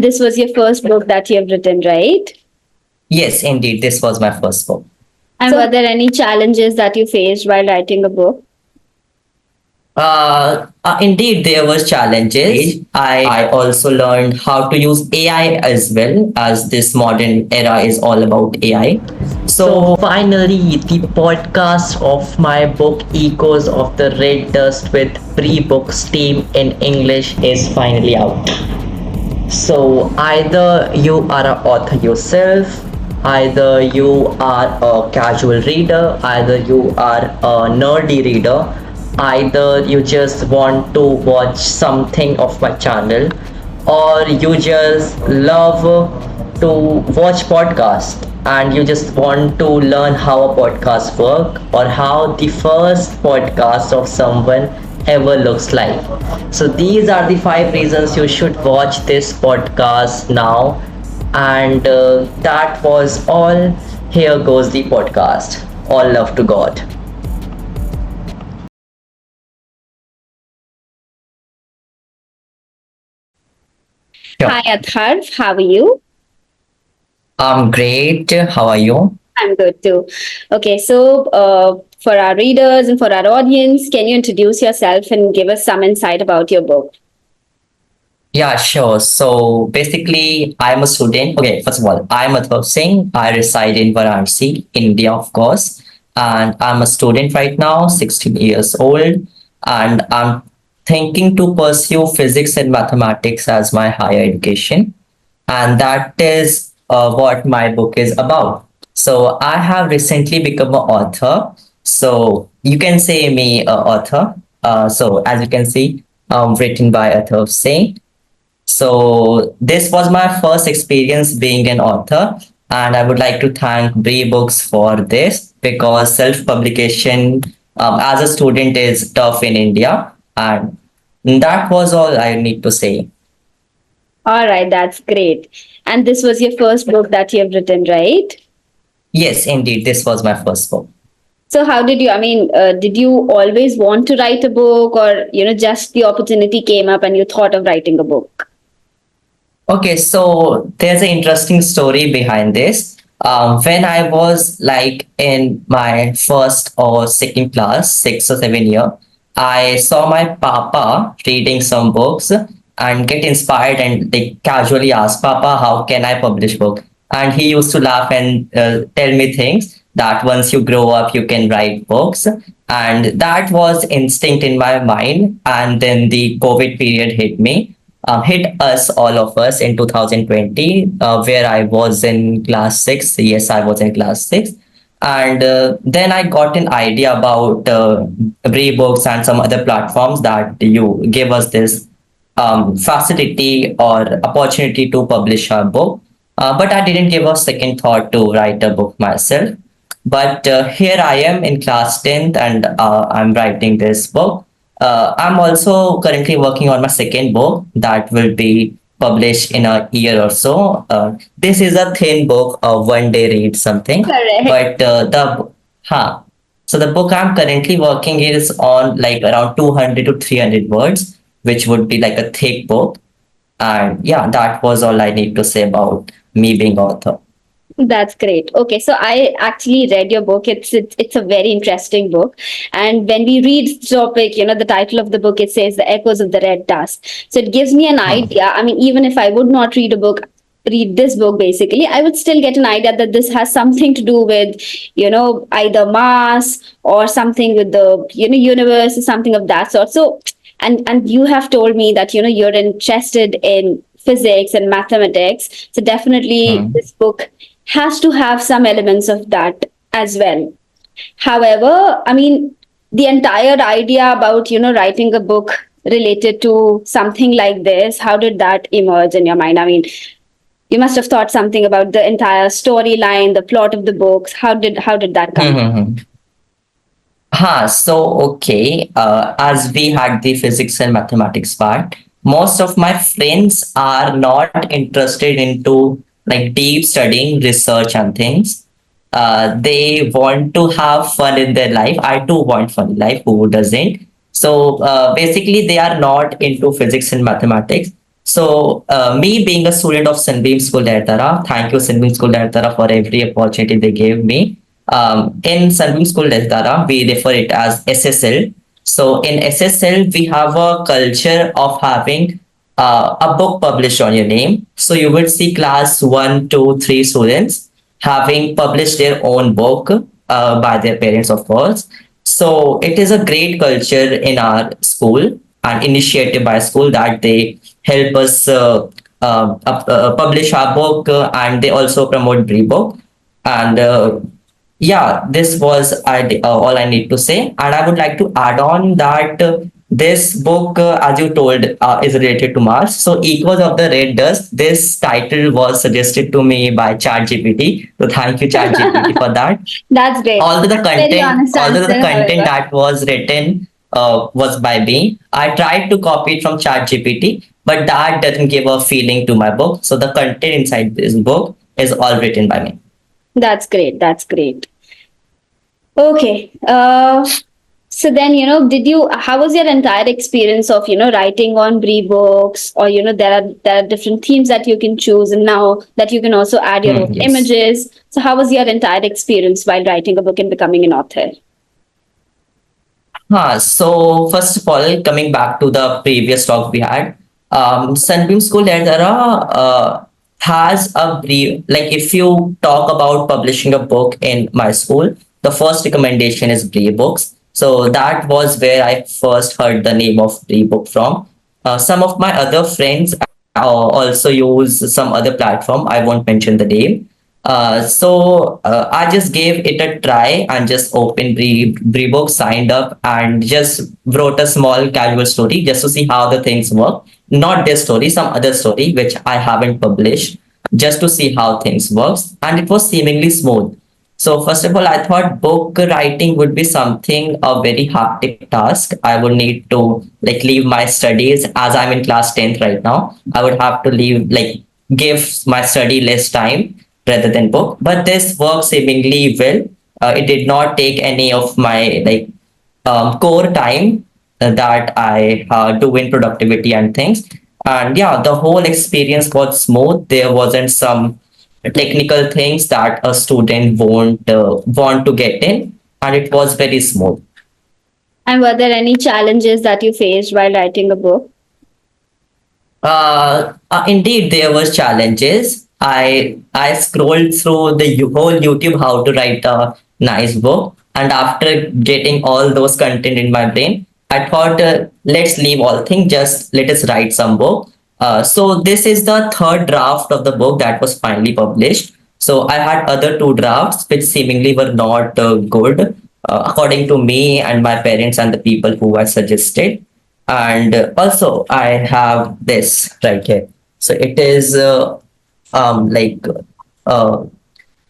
This was your first book that you have written, right? Yes, indeed, this was my first book. And were there any challenges that you faced while writing a book? Indeed, there was challenges. I also learned how to use AI as well, as this modern era is all about AI. So finally, the podcast of my book Echoes of the Red Dust with Bri Books team in English is finally out. So either you are an author yourself, either you are a casual reader, either you are a nerdy reader, either you just want to watch something of my channel, or you just love to watch podcast and you just want to learn how a podcast work or how the first podcast of someone ever looks like. So these are the 5 reasons you should watch this podcast now. And that was all. Here goes the podcast. All love to God. Sure. Hi, Atharv. How are you? I'm great. How are you? I'm good too. Okay, so for our readers and for our audience, can you introduce yourself and give us some insight about your book? Yeah, sure. So basically, I'm a student. Okay, first of all, I'm Atharva Singh. I reside in Varanasi, India, of course. And I'm a student right now, 16 years old. And I'm thinking to pursue physics and mathematics as my higher education. And that is what my book is about. So I have recently become an author. So you can say me an author. So as you can see, written by Atharva Singh. So this was my first experience being an author, and I would like to thank Bri Books for this because self-publication as a student is tough in India, and that was all I need to say. All right, that's great. And this was your first book that you have written, right? Yes, indeed, this was my first book. So how did you, did you always want to write a book or, just the opportunity came up and you thought of writing a book? Okay, so there's an interesting story behind this. When I was like in my first or second class, 6 or 7 year, I saw my papa reading some books and get inspired and they casually ask, Papa, how can I publish book? And he used to laugh and tell me things that once you grow up, you can write books. And that was instinct in my mind. And then the COVID period hit us, all of us in 2020, where I was in class six. Yes, I was in class six. And then I got an idea about Bri Books and some other platforms that you give us this facility or opportunity to publish a book. But I didn't give a second thought to write a book myself. But here I am in class 10th and I'm writing this book. I'm also currently working on my second book that will be published in a year or so. This is a thin book, one day read something. Correct. But huh. So the book I'm currently working is on like around 200 to 300 words, which would be like a thick book. And yeah, that was all I need to say about me being author. That's great. Okay, so I actually read your book. It's a very interesting book. And when we read the topic, the title of the book, it says The Echoes of the Red Dust. So it gives me an idea. I mean, even if I would not read this book basically, I would still get an idea that this has something to do with, either Mars or something with the, universe or something of that sort. So, and you have told me that, you're interested in physics and mathematics. So definitely this book has to have some elements of that as well. However, I mean, the entire idea about, writing a book related to something like this, how did that emerge in your mind? I mean, you must have thought something about the entire storyline, the plot of the books. How did that come? So okay, as we had the physics and mathematics part, most of my friends are not interested into like deep studying, research and things. They want to have fun in their life. I too want fun in life. Who doesn't? So basically, they are not into physics and mathematics. So, me being a student of Sunbeam School, Daitara, thank you, Sunbeam School, Daitara, for every opportunity they gave me. In Sunbeam School, Daitara, we refer it as SSL. So, in SSL, we have a culture of having a book published on your name. So, you would see class one, two, three students having published their own book by their parents, of course. So it is a great culture in our school, an initiative by school that they help us publish our book, and they also promote Bri Book. And yeah, this was all I need to say. And I would like to add on that this book, as you told, is related to Mars. So, Echoes of the Red Dust, this title was suggested to me by ChatGPT. So, thank you, ChatGPT, for that. That's great. Very honest Although the answer, content however. that was written was by me, I tried to copy it from ChatGPT, but that doesn't give a feeling to my book. So, the content inside this book is all written by me. That's great. That's great. Okay. So then, how was your entire experience of, writing on Bri books, or, there are different themes that you can choose, and now that you can also add your own Yes. images. So how was your entire experience while writing a book and becoming an author? So first of all, coming back to the previous talk we had, Sunbeam School Edara has a brief, like if you talk about publishing a book in my school, the first recommendation is Bri Books. So that was where I first heard the name of Bri Book from. Some of my other friends also use some other platform. I won't mention the name. I just gave it a try and just opened Brebook, signed up, and just wrote a small casual story just to see how the things work. Not this story, some other story which I haven't published, just to see how things works. And it was seemingly smooth. So first of all, I thought book writing would be something a very hectic task. I would need to like leave my studies as I'm in class 10th right now. I would have to leave like give my study less time rather than book. But this worked seemingly well. It did not take any of my like core time that I do in productivity and things. And yeah, the whole experience was smooth. There wasn't some technical things that a student won't want to get in, and it was very smooth. And were there any challenges that you faced while writing a book? Indeed, there was challenges. I scrolled through the whole YouTube how to write a nice book, and after getting all those content in my brain, I thought let's leave all things. Just let us write some book. So this is the third draft of the book that was finally published. So I had other two drafts which seemingly were not good according to me and my parents and the people who I suggested. And also I have this right here. So it is like uh,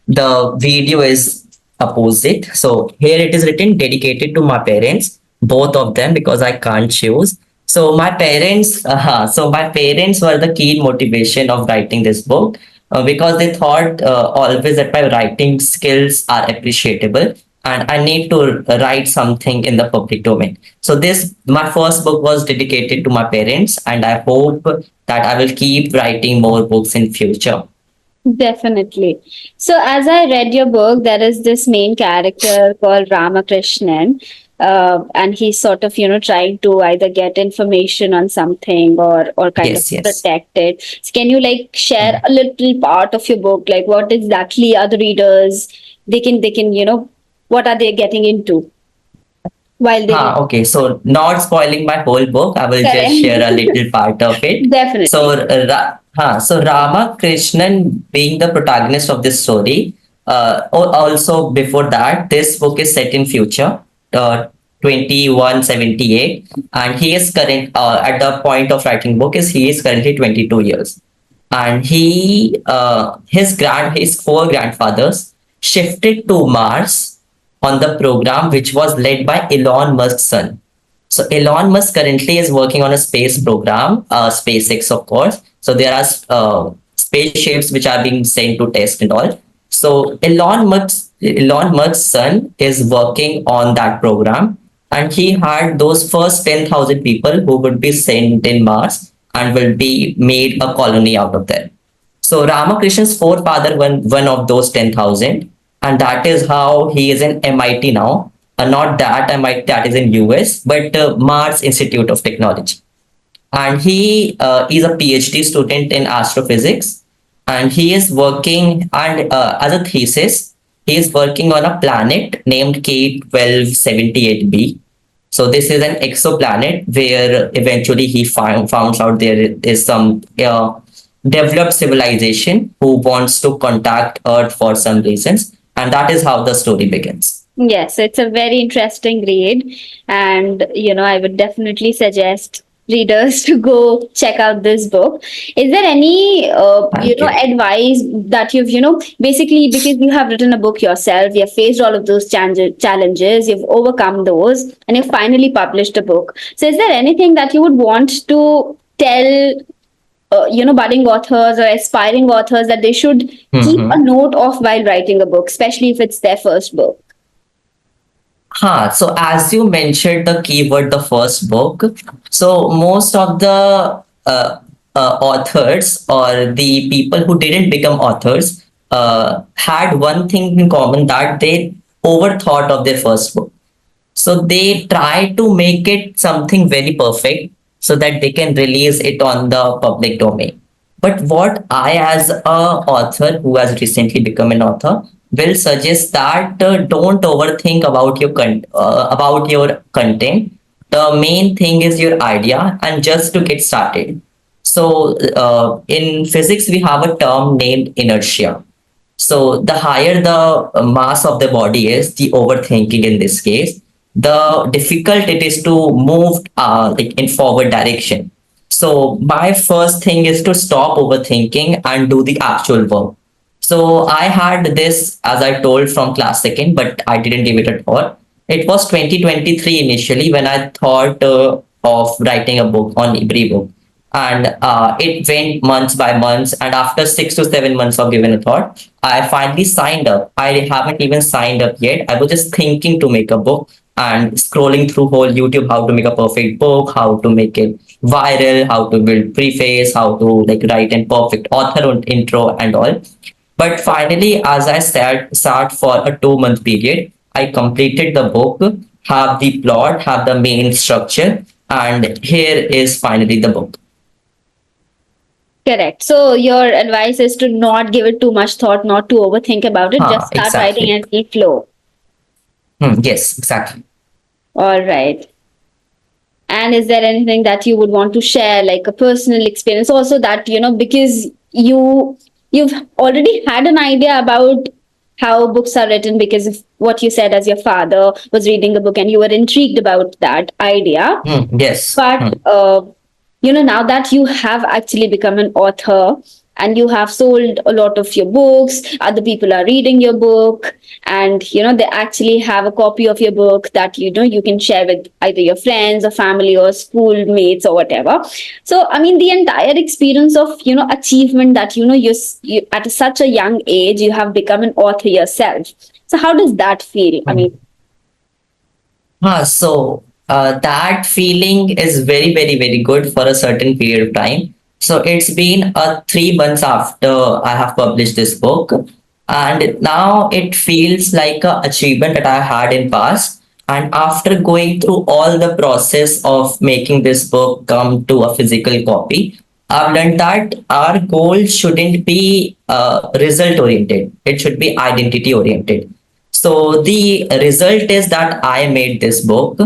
the video is opposite. So here it is written dedicated to my parents, both of them, because I can't choose. So my parents were the key motivation of writing this book, because they thought always that my writing skills are appreciable and I need to write something in the public domain. So this my first book was dedicated to my parents, and I hope that I will keep writing more books in future. Definitely. So, as I read your book, there is this main character called Ramakrishnan, and he's sort of, trying to either get information on something, or kind of Yes, yes. protect it. So, can you like share a little part of your book, like what exactly are the readers they can, what are they getting into while they read? Okay, so not spoiling my whole book, I will just share a Correct. little part of it. So, Definitely. so Rama Krishnan being the protagonist of this story. Also before that, this book is set in future, 2178, and he is current at the point of writing book is he is currently 22 years, and his four grandfathers shifted to Mars on the program which was led by Elon Musk's son. So Elon Musk currently is working on a space program, SpaceX, of course. So there are spaceships which are being sent to test and all. So Elon Musk's son is working on that program, and he had those first 10,000 people who would be sent in Mars. and will be made a colony out of there. So Ramakrishnan's forefather won one of those 10,000, and that is how he is in MIT now. Not that MIT that is in US, but Mars Institute of Technology. And he is a PhD student in astrophysics, and he is working and as a thesis, he is working on a planet named K1278b. So this is an exoplanet where eventually he found out there is some developed civilization who wants to contact Earth for some reasons, and that is how the story begins. Yes, it's a very interesting read. And, I would definitely suggest readers to go check out this book. Is there any, Thank you. advice that basically because you have written a book yourself, you have faced all of those challenges, you've overcome those, and you've finally published a book. So is there anything that you would want to tell budding authors or aspiring authors that they should keep a Mhm. note of while writing a book, especially if it's their first book? So as you mentioned the keyword, the first book. So most of the authors or the people who didn't become authors had one thing in common, that they overthought of their first book. So they try to make it something very perfect so that they can release it on the public domain. But what I, as a author who has recently become an author, will suggest that don't overthink about your content. The main thing is your idea, and just to get started. So in physics, we have a term named inertia. So the higher the mass of the body is, the overthinking in this case, the difficult it is to move like in forward direction. So my first thing is to stop overthinking and do the actual work. So I had this, as I told, from class second, but I didn't give it a thought. It was 2023 initially when I thought of writing a book on Bri Book, and it went months by months. And after 6 to 7 months of giving a thought, I finally signed up. I haven't even signed up yet. I was just thinking to make a book and scrolling through whole YouTube, how to make a perfect book, how to make it viral, how to build preface, how to like write a perfect author intro and all. But finally, as I sat for a 2 month period, I completed the book, have the plot, have the main structure, and here is finally the book. Correct. So your advice is to not give it too much thought, not to overthink about it, just start writing Exactly. and see flow. Yes, exactly. All right. And is there anything that you would want to share, like a personal experience also that, because you've already had an idea about how books are written because of what you said as your father was reading a book and you were intrigued about that idea. Yes. But now that you have actually become an author and you have sold a lot of your books, other people are reading your book, and they actually have a copy of your book that you can share with either your friends or family or schoolmates or whatever. So I mean, the entire experience of achievement that you at such a young age you have become an author yourself. So how does that feel? I mean, So that feeling is very, very, very good for a certain period of time. So it's been 3 months after I have published this book, and now it feels like a achievement that I had in past. And after going through all the process of making this book come to a physical copy, I've learned that our goal shouldn't be result oriented. It should be identity oriented. So the result is that I made this book,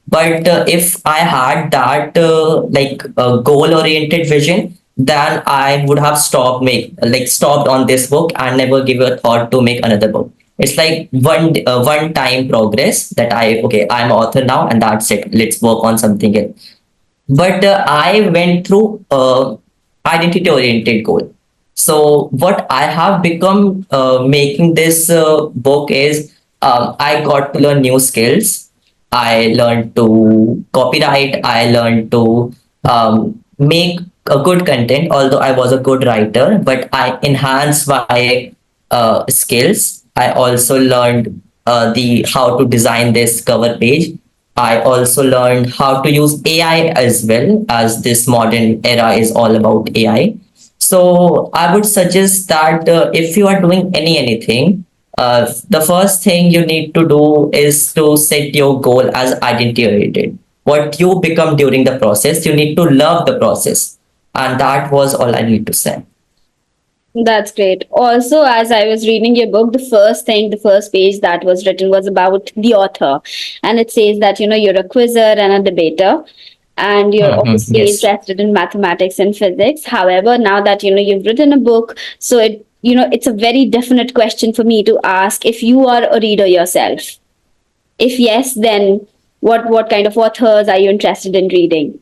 but if I had that goal oriented vision, then I would have stopped on this book and never give a thought to make another book. It's like one time progress that I'm an author now and that's it. Let's work on something else. But I went through identity oriented goal. So what I have become making this book is I got to learn new skills. I learned to copyright. I learned to make a good content. Although I was a good writer, but I enhanced my skills. I also learned the how to design this cover page. I also learned how to use AI as well, as this modern era is all about AI. So I would suggest that if you are doing anything, the first thing you need to do is to set your goal as identity oriented. What you become during the process, you need to love the process, and that was all I need to say. That's great. Also, as I was reading your book, the first page that was written was about the author. And it says that, you're a quizzer and a debater, and you're obviously Yes. interested in mathematics and physics. However, now that, you've written a book, so it's a very definite question for me to ask if you are a reader yourself. If yes, then what kind of authors are you interested in reading?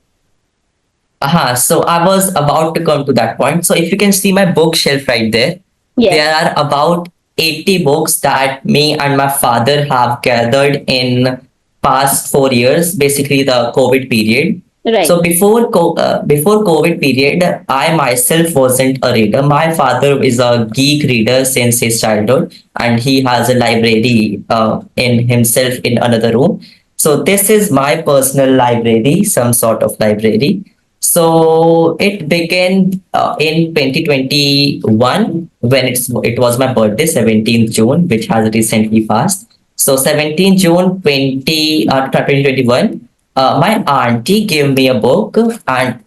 So I was about to come to that point. So if you can see my bookshelf right there, there Yes. are about 80 books that me and my father have gathered in past 4 years, basically the COVID period. So Right. before COVID period, I myself wasn't a reader. My father is a geek reader since his childhood, and he has a library in himself in another room. So this is my personal library, some sort of library. So it began in 2021 when it was my birthday, 17th June, which has recently passed. So 17th June 2021, my auntie gave me a book, and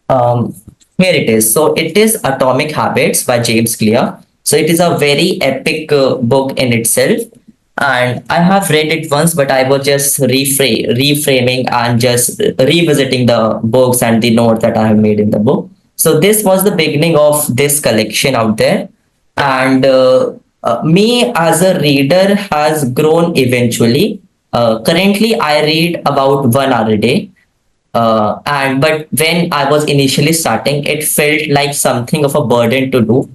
um, here it is. So it is Atomic Habits by James Clear. So it is a very epic book in itself. And I have read it once, but I was just reframing and just revisiting the books and the notes that I have made in the book. So this was the beginning of this collection out there. And me as a reader has grown eventually. Currently, I read about 1 hour a day, and but when I was initially starting, it felt like something of a burden to do.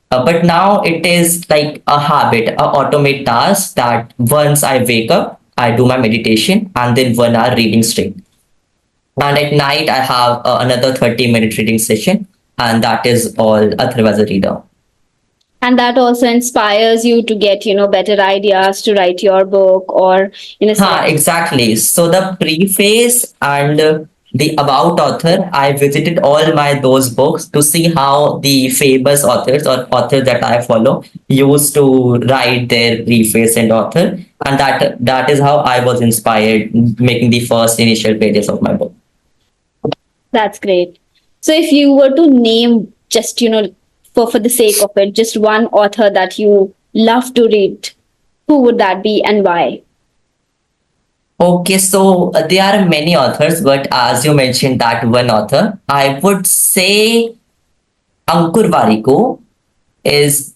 But now it is like a habit, a automate task that once I wake up, I do my meditation and then 1 hour reading straight. And at night, I have another 30-minute reading session, and that is all Atharva as a reader. And that also inspires you to get, better ideas to write your book, or in a sense. Exactly. So the preface and the about author, I visited all my those books to see how the famous authors or authors that I follow used to write their preface and author, and that is how I was inspired making the first initial pages of my book. That's great. So if you were to name just, for the sake of it, just one author that you love to read, who would that be and why? Okay, so there are many authors, but as you mentioned that one author, I would say Ankur Warikoo is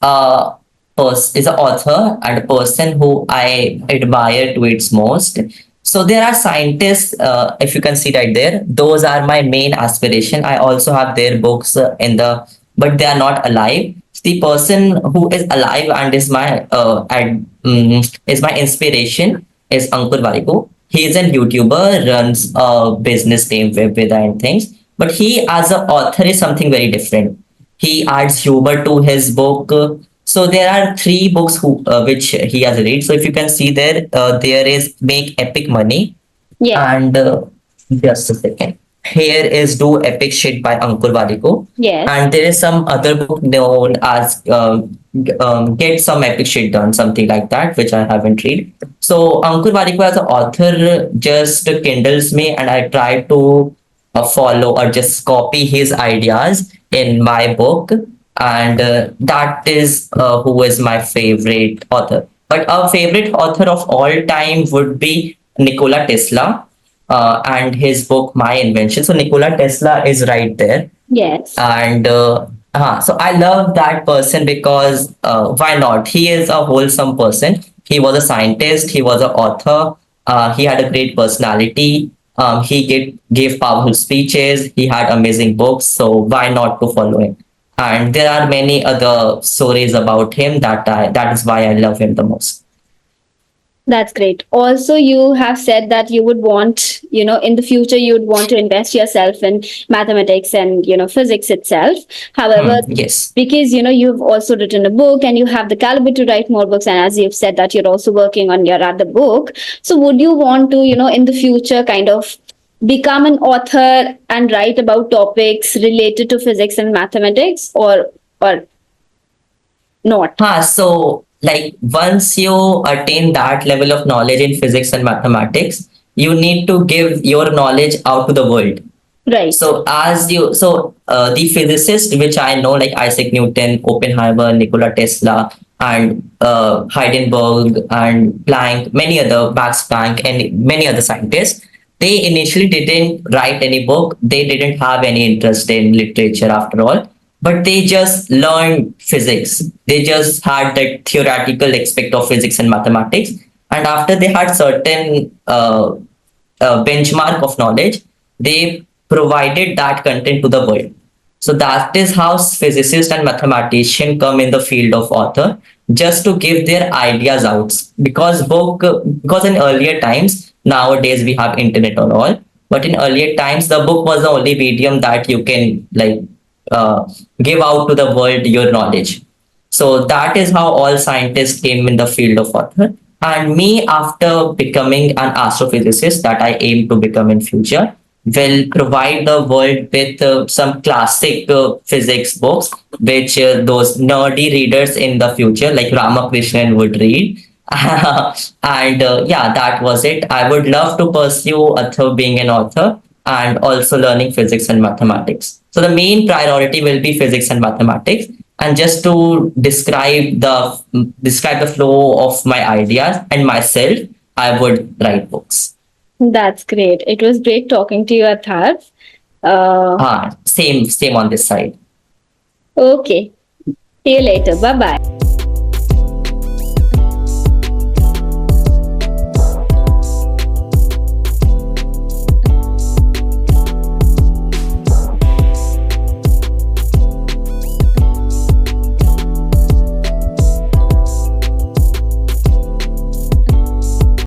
is an author and a person who I admire to its most. So there are scientists, if you can see right there, those are my main aspiration. I also have their books but they are not alive. The person who is alive and is my inspiration is Ankur Warikoo. He is a YouTuber, runs a business named Webvida and things. But he, as an author, is something very different. He adds humor to his book. So there are three books which he has read. So if you can see there, there is Make Epic Money, Yes. and just a second. Here is Do Epic Shit by Ankur Warikoo. Yes. And there is some other book known as Get Some Epic Shit Done, something like that, which I haven't read. So Ankur Warikoo as an author just kindles me, and I try to follow or just copy his ideas in my book. And that is who is my favorite author. But a favorite author of all time would be Nikola Tesla and his book My Invention. So Nikola Tesla is right there. Yes. And so I love that person because why not? He is a wholesome person. He was a scientist, he was an author, he had a great personality. Gave powerful speeches, he had amazing books. So why not to follow him? And there are many other stories about him that is why I love him the most. That's great. Also, you have said that you would want, in the future, you would want to invest yourself in mathematics and, physics itself. However, Yes. because, you've also written a book and you have the caliber to write more books. And as you've said that you're also working on your other book. So would you want to, in the future kind of become an author and write about topics related to physics and mathematics, or not? So like once you attain that level of knowledge in physics and mathematics, you need to give your knowledge out to the world. Right. The physicists which I know, like Isaac Newton, Oppenheimer, Nikola Tesla, and Heidenberg and Planck, many other Max Planck, and many other scientists, they initially didn't write any book. They didn't have any interest in literature after all, but they just learned physics. They just had that theoretical aspect of physics and mathematics, and after they had certain benchmark of knowledge, they provided that content to the world. So that is how physicists and mathematicians come in the field of author, just to give their ideas out. Because in earlier times, nowadays we have internet or all, but in earlier times the book was the only medium that you can give out to the world your knowledge. So that is how all scientists came in the field of author. And me, after becoming an astrophysicist that I aim to become in future, will provide the world with some classic physics books, which those nerdy readers in the future, like Ramakrishnan, would read. And yeah, that was it. I would love to pursue author, being an author, and also learning physics and mathematics. So the main priority will be physics and mathematics. And just to describe the flow of my ideas and myself, I would write books. That's great. It was great talking to you, Atharv. Same on this side. Okay. See you later. Bye bye.